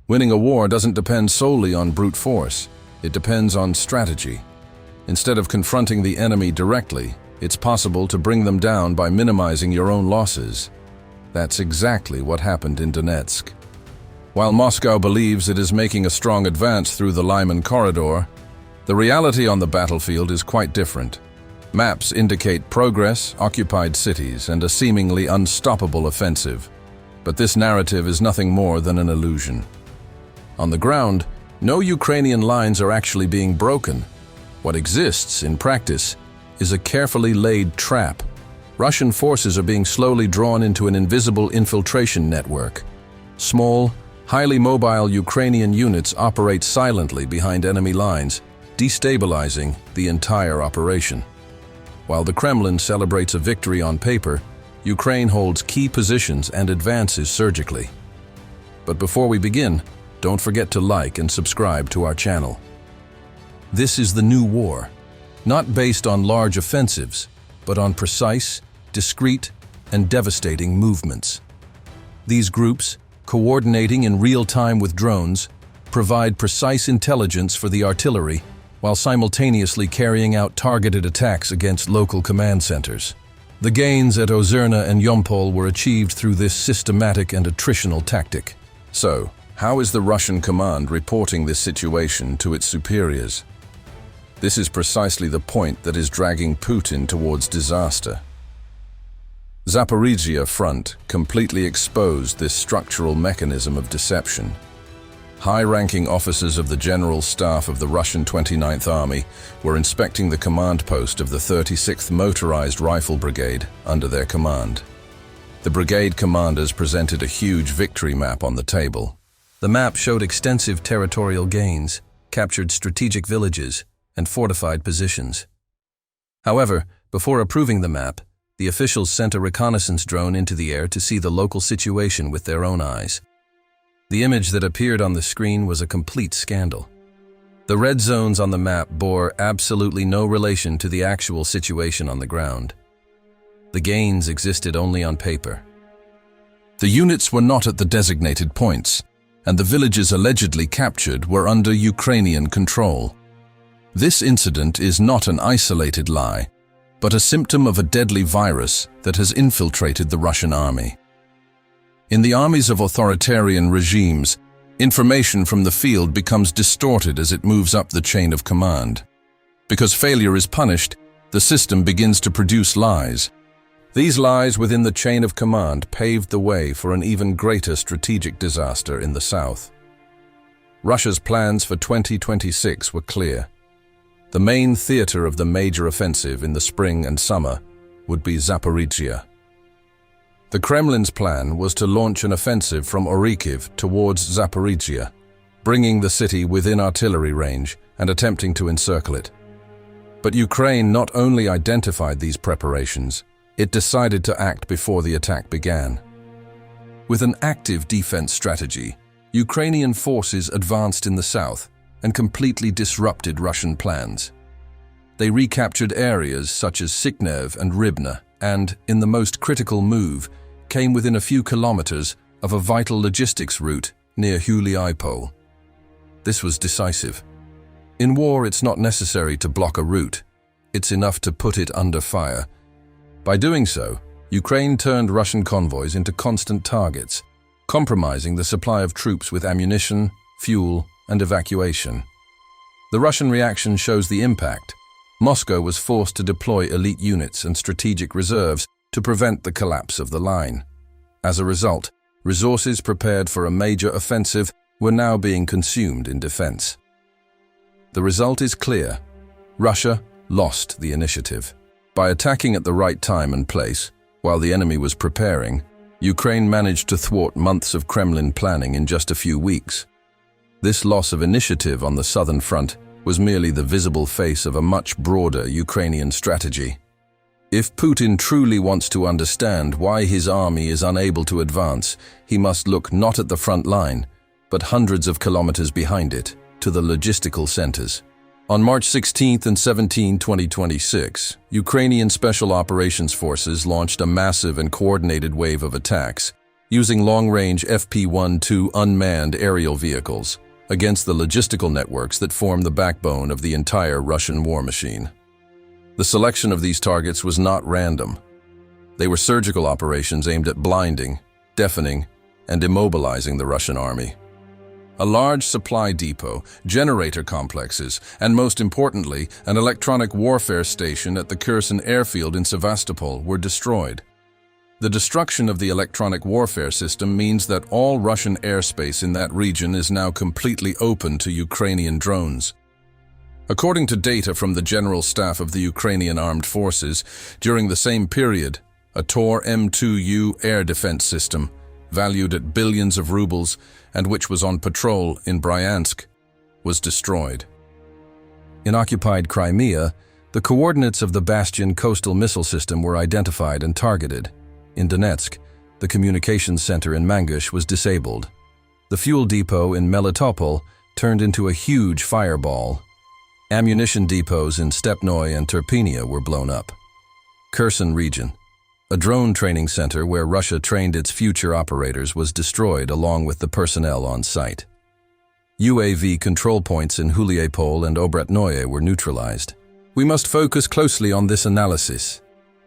Winning a war doesn't depend solely on brute force. It depends on strategy. Instead of confronting the enemy directly, it's possible to bring them down by minimizing your own losses. That's exactly what happened in Donetsk. While Moscow believes it is making a strong advance through the Lyman corridor, the reality on the battlefield is quite different. Maps indicate progress, occupied cities, and a seemingly unstoppable offensive. But this narrative is nothing more than an illusion. On the ground, no Ukrainian lines are actually being broken. What exists, in practice, is a carefully laid trap. Russian forces are being slowly drawn into an invisible infiltration network. Small, highly mobile Ukrainian units operate silently behind enemy lines, destabilizing the entire operation. While the Kremlin celebrates a victory on paper, Ukraine holds key positions and advances surgically. But before we begin, don't forget to like and subscribe to our channel. This is the new war, not based on large offensives, but on precise, discreet, and devastating movements. These groups, coordinating in real time with drones, provide precise intelligence for the artillery while simultaneously carrying out targeted attacks against local command centers. The gains at Ozerna and Yompol were achieved through this systematic and attritional tactic. So, how is the Russian command reporting this situation to its superiors? This is precisely the point that is dragging Putin towards disaster. Zaporizhia front completely exposed this structural mechanism of deception. High-ranking officers of the General Staff of the Russian 29th Army were inspecting the command post of the 36th Motorized Rifle Brigade under their command. The brigade commanders presented a huge victory map on the table. The map showed extensive territorial gains, captured strategic villages, and fortified positions. However, before approving the map, the officials sent a reconnaissance drone into the air to see the local situation with their own eyes. The image that appeared on the screen was a complete scandal. The red zones on the map bore absolutely no relation to the actual situation on the ground. The gains existed only on paper. The units were not at the designated points, and the villages allegedly captured were under Ukrainian control. This incident is not an isolated lie, but a symptom of a deadly virus that has infiltrated the Russian army. In the armies of authoritarian regimes, information from the field becomes distorted as it moves up the chain of command. Because failure is punished, the system begins to produce lies. These lies within the chain of command paved the way for an even greater strategic disaster in the south. Russia's plans for 2026 were clear. The main theater of the major offensive in the spring and summer would be Zaporizhia. The Kremlin's plan was to launch an offensive from Orikhiv towards Zaporizhia, bringing the city within artillery range and attempting to encircle it. But Ukraine not only identified these preparations, it decided to act before the attack began. With an active defense strategy, Ukrainian forces advanced in the south and completely disrupted Russian plans. They recaptured areas such as Siknev and Ribna and, in the most critical move, came within a few kilometers of a vital logistics route near Huliaipol. This was decisive. In war, it's not necessary to block a route. It's enough to put it under fire. By doing so, Ukraine turned Russian convoys into constant targets, compromising the supply of troops with ammunition, fuel, and evacuation. The Russian reaction shows the impact. Moscow was forced to deploy elite units and strategic reserves to prevent the collapse of the line. As a result, resources prepared for a major offensive were now being consumed in defense. The result is clear. Russia lost the initiative. By attacking at the right time and place, while the enemy was preparing, Ukraine managed to thwart months of Kremlin planning in just a few weeks. This loss of initiative on the southern front was merely the visible face of a much broader Ukrainian strategy. If Putin truly wants to understand why his army is unable to advance, he must look not at the front line, but hundreds of kilometers behind it, to the logistical centers. On March 16 and 17, 2026, Ukrainian Special Operations Forces launched a massive and coordinated wave of attacks, using long-range FP-12 unmanned aerial vehicles against the logistical networks that form the backbone of the entire Russian war machine. The selection of these targets was not random. They were surgical operations aimed at blinding, deafening, and immobilizing the Russian army. A large supply depot, generator complexes, and most importantly, an electronic warfare station at the Kherson airfield in Sevastopol were destroyed. The destruction of the electronic warfare system means that all Russian airspace in that region is now completely open to Ukrainian drones. According to data from the General Staff of the Ukrainian Armed Forces, during the same period, a Tor M2U air defense system, valued at billions of rubles and which was on patrol in Bryansk, was destroyed. In occupied Crimea, the coordinates of the Bastion coastal missile system were identified and targeted. In Donetsk, the communications center in Mangush was disabled. The fuel depot in Melitopol turned into a huge fireball. Ammunition depots in Stepnoy and Turpenia were blown up. Kherson region, a drone training center where Russia trained its future operators, was destroyed along with the personnel on site. UAV control points in Huliapol and Obratnoye were neutralized. We must focus closely on this analysis.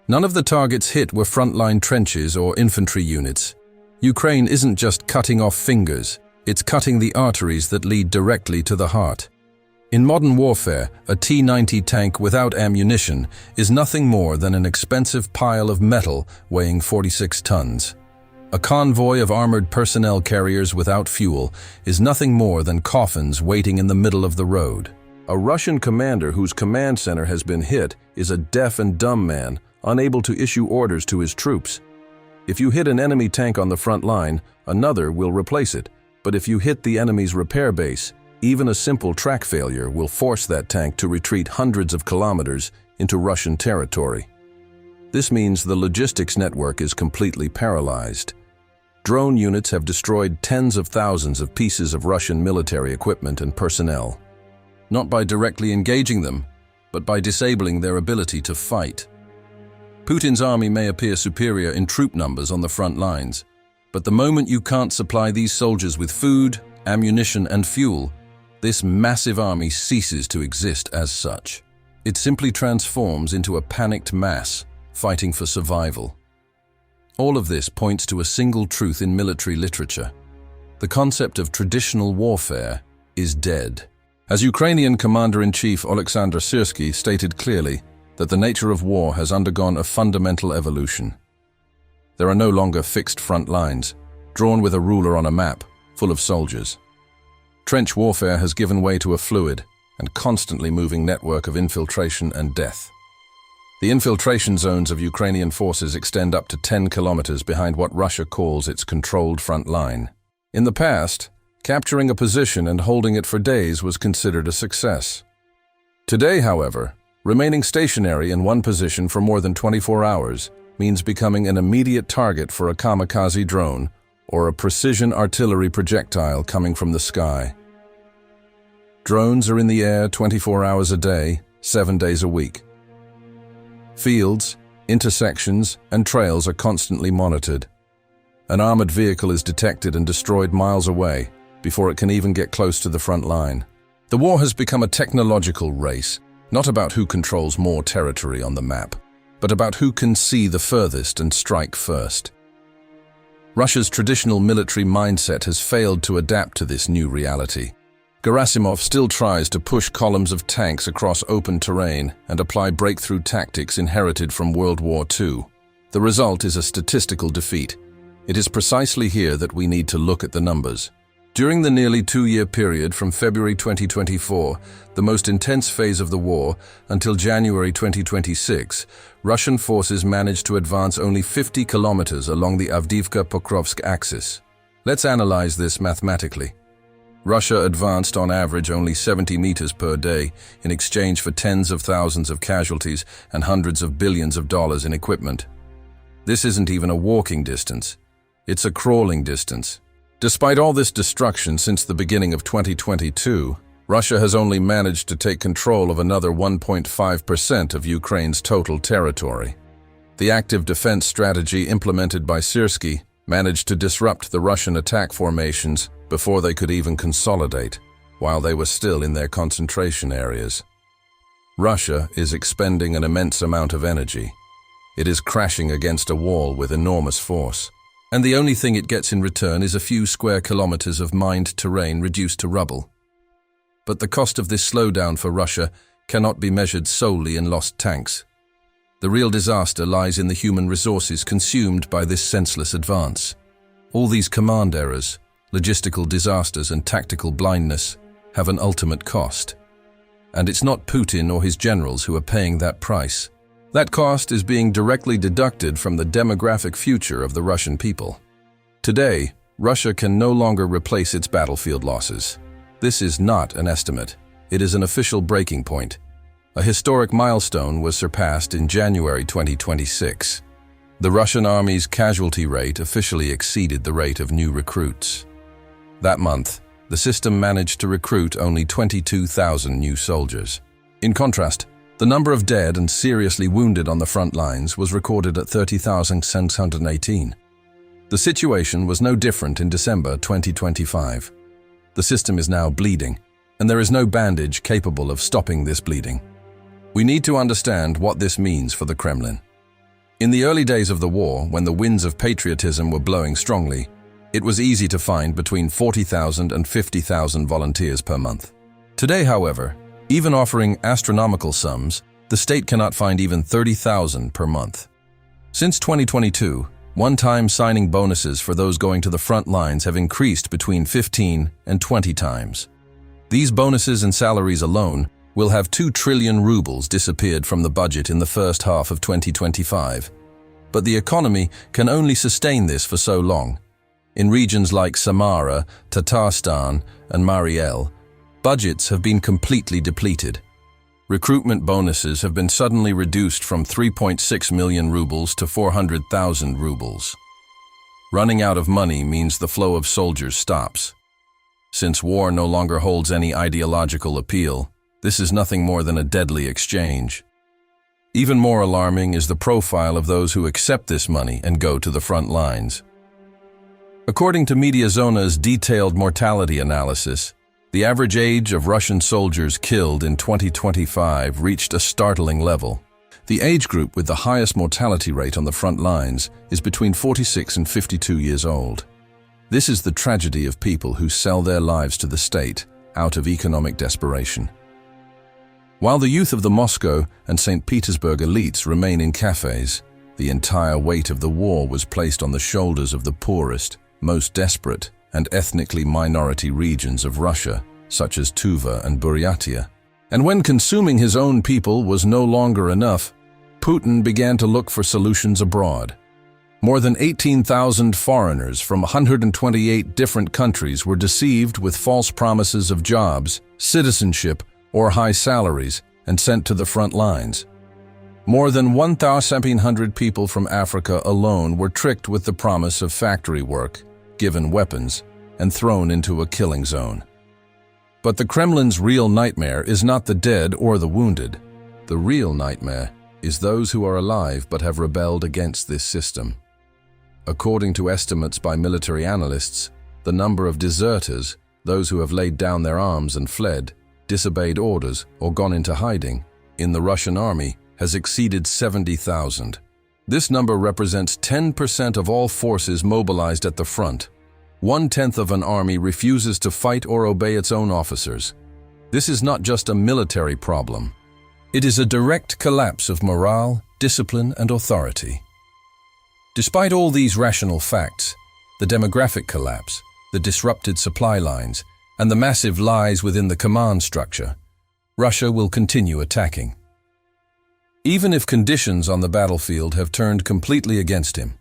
None of the targets hit were frontline trenches or infantry units. Ukraine isn't just cutting off fingers, it's cutting the arteries that lead directly to the heart. In modern warfare, a T-90 tank without ammunition is nothing more than an expensive pile of metal weighing 46 tons. A convoy of armored personnel carriers without fuel is nothing more than coffins waiting in the middle of the road. A Russian commander whose command center has been hit is a deaf and dumb man, unable to issue orders to his troops. If you hit an enemy tank on the front line, another will replace it. But if you hit the enemy's repair base, even a simple track failure will force that tank to retreat hundreds of kilometers into Russian territory. This means the logistics network is completely paralyzed. Drone units have destroyed tens of thousands of pieces of Russian military equipment and personnel, not by directly engaging them, but by disabling their ability to fight. Putin's army may appear superior in troop numbers on the front lines, but the moment you can't supply these soldiers with food, ammunition, and fuel, this massive army ceases to exist as such. It simply transforms into a panicked mass, fighting for survival. All of this points to a single truth in military literature. The concept of traditional warfare is dead. As Ukrainian Commander-in-Chief Oleksandr Syrsky stated clearly, that the nature of war has undergone a fundamental evolution. There are no longer fixed front lines, drawn with a ruler on a map, full of soldiers. Trench warfare has given way to a fluid and constantly moving network of infiltration and death. The infiltration zones of Ukrainian forces extend up to 10 kilometers behind what Russia calls its controlled front line. In the past, capturing a position and holding it for days was considered a success. Today, however, remaining stationary in one position for more than 24 hours means becoming an immediate target for a kamikaze drone or a precision artillery projectile coming from the sky. Drones are in the air 24 hours a day, 7 days a week. Fields, intersections, and trails are constantly monitored. An armored vehicle is detected and destroyed miles away before it can even get close to the front line. The war has become a technological race, not about who controls more territory on the map, but about who can see the furthest and strike first. Russia's traditional military mindset has failed to adapt to this new reality. Gerasimov still tries to push columns of tanks across open terrain and apply breakthrough tactics inherited from World War II. The result is a statistical defeat. It is precisely here that we need to look at the numbers. During the nearly 2-year period from February 2024, the most intense phase of the war, until January 2026, Russian forces managed to advance only 50 kilometers along the Avdiivka-Pokrovsk axis. Let's analyze this mathematically. Russia advanced on average only 70 meters per day in exchange for tens of thousands of casualties and hundreds of billions of dollars in equipment. This isn't even a walking distance. It's a crawling distance. Despite all this destruction since the beginning of 2022, Russia has only managed to take control of another 1.5% of Ukraine's total territory. The active defense strategy implemented by Syrsky managed to disrupt the Russian attack formations before they could even consolidate, while they were still in their concentration areas. Russia is expending an immense amount of energy. It is crashing against a wall with enormous force, and the only thing it gets in return is a few square kilometers of mined terrain reduced to rubble. But the cost of this slowdown for Russia cannot be measured solely in lost tanks. The real disaster lies in the human resources consumed by this senseless advance. All these command errors, logistical disasters and tactical blindness have an ultimate cost. And it's not Putin or his generals who are paying that price. That cost is being directly deducted from the demographic future of the Russian people. Today, Russia can no longer replace its battlefield losses. This is not an estimate. It is an official breaking point. A historic milestone was surpassed in January 2026. The Russian army's casualty rate officially exceeded the rate of new recruits. That month, the system managed to recruit only 22,000 new soldiers. In contrast, the number of dead and seriously wounded on the front lines was recorded at 30,618. The situation was no different in December 2025. The system is now bleeding, and there is no bandage capable of stopping this bleeding. We need to understand what this means for the Kremlin. In the early days of the war, when the winds of patriotism were blowing strongly, it was easy to find between 40,000 and 50,000 volunteers per month. Today, however, even offering astronomical sums, the state cannot find even 30,000 per month. Since 2022, one-time signing bonuses for those going to the front lines have increased between 15 and 20 times. These bonuses and salaries alone will have 2 trillion rubles disappeared from the budget in the first half of 2025. But the economy can only sustain this for so long. In regions like Samara, Tatarstan, and Mariel, budgets have been completely depleted. Recruitment bonuses have been suddenly reduced from 3.6 million rubles to 400,000 rubles. Running out of money means the flow of soldiers stops. Since war no longer holds any ideological appeal, this is nothing more than a deadly exchange. Even more alarming is the profile of those who accept this money and go to the front lines. According to Mediazona's detailed mortality analysis, the average age of Russian soldiers killed in 2025 reached a startling level. The age group with the highest mortality rate on the front lines is between 46 and 52 years old. This is the tragedy of people who sell their lives to the state out of economic desperation. While the youth of the Moscow and St. Petersburg elites remain in cafes, the entire weight of the war was placed on the shoulders of the poorest, most desperate, and ethnically minority regions of Russia, such as Tuva and Buryatia. And when consuming his own people was no longer enough, Putin began to look for solutions abroad. More than 18,000 foreigners from 128 different countries were deceived with false promises of jobs, citizenship, or high salaries and sent to the front lines. More than 1,700 people from Africa alone were tricked with the promise of factory work, given weapons, and thrown into a killing zone. But the Kremlin's real nightmare is not the dead or the wounded. The real nightmare is those who are alive but have rebelled against this system. According to estimates by military analysts, the number of deserters, those who have laid down their arms and fled, disobeyed orders, or gone into hiding, in the Russian army has exceeded 70,000. This number represents 10% of all forces mobilized at the front. 1/10 of an army refuses to fight or obey its own officers. This is not just a military problem. It is a direct collapse of morale, discipline, and authority. Despite all these rational facts, the demographic collapse, the disrupted supply lines, and the massive lies within the command structure, Russia will continue attacking. Even if conditions on the battlefield have turned completely against him,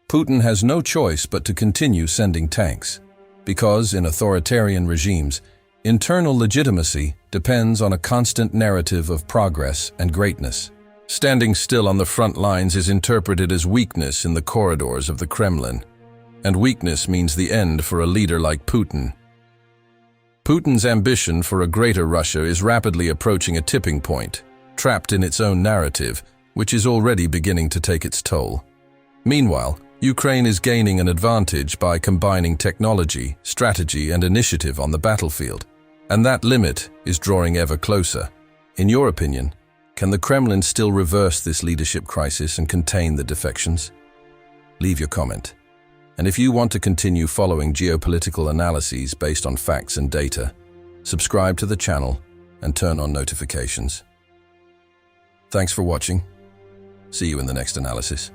Putin has no choice but to continue sending tanks, because in authoritarian regimes, internal legitimacy depends on a constant narrative of progress and greatness. Standing still on the front lines is interpreted as weakness in the corridors of the Kremlin, and weakness means the end for a leader like Putin. Putin's ambition for a greater Russia is rapidly approaching a tipping point, trapped in its own narrative, which is already beginning to take its toll. Meanwhile, Ukraine is gaining an advantage by combining technology, strategy, and initiative on the battlefield, and that limit is drawing ever closer. In your opinion, can the Kremlin still reverse this leadership crisis and contain the defections? Leave your comment. And if you want to continue following geopolitical analyses based on facts and data, subscribe to the channel and turn on notifications. Thanks for watching. See you in the next analysis.